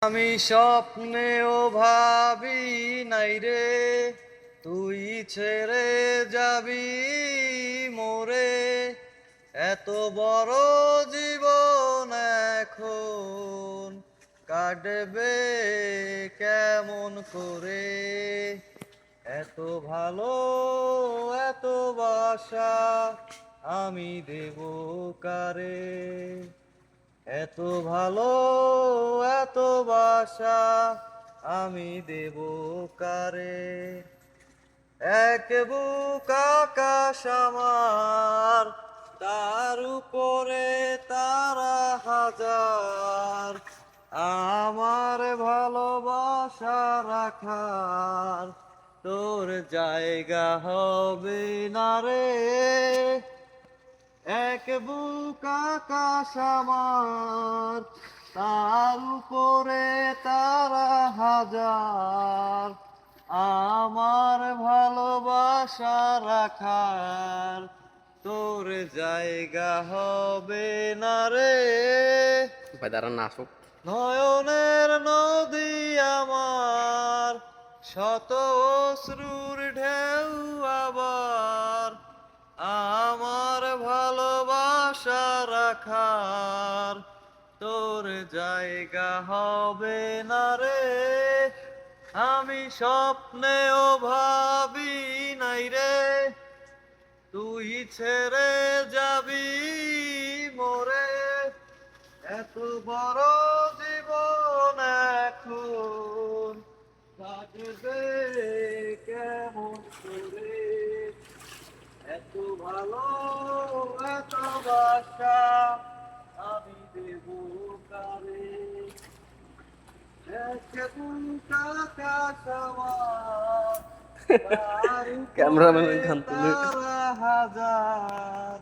আমি স্বপ্নেও ভাবি নাই রে তুই ছেড়ে যাবি মোরে, এত বড় জীবন এখন কাটবে কেমন করে। এত ভালো এত বাসা আমি দেব কারে, এত ভালো এত বাসা আমি দেব কারে। এক বুক আকাশ আমার, তার উপরে তারা হাজার, আমার ভালোবাসা রাখার তোর জায়গা হবে না রে। এক বুক আকাশ আমার, তার উপরে তারা হাজার, আমার ভালোবাসা রাখার তোর জায়গা হবে না রে। ভাই দাঁড়ান না আসুক। নয়নের নদী আমার, শত অশ্রুর ঢেউ আবার, আমার ভালোবাসা রাখার তোর জায়গা হবে না রে। আমি স্বপ্নেও ভাবি নাই রে তুই ছেড়ে যাবি মোরে, এত বড় জীবন এখন কাটবে কেমন করে। এত ভালো এত বাসা আমি দেব কারে, এক বুক আকাশ আমার, তার উপরে ক্যামেরাম্যান গান তুলে তারা হাজার,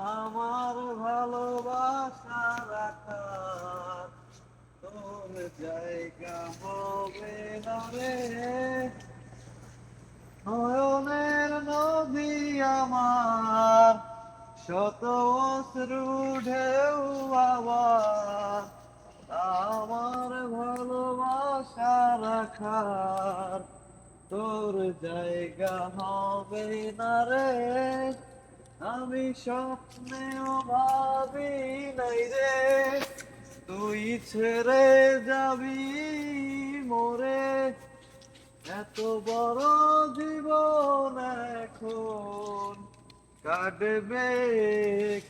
আমার ভালোবাসা রাখার তোর জায়গা হবে না রে। নয়নের নদী আমার, শত অশ্রু ঢেউ আবার, আমার ভালোবাসা রাখার তোর জায়গা হবে না রে। আমি স্বপ্নেও ভাবি নাই রে তুই ছেড়ে যাবি মোরে, এত বড় জীবন এখন কাটবে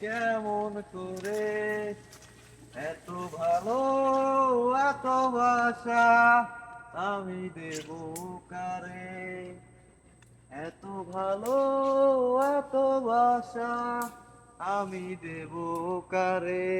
কেমন করে। এত ভালো এত বাসা আমি দেব কারে, এত ভালো এত বাসা আমি দেব কারে।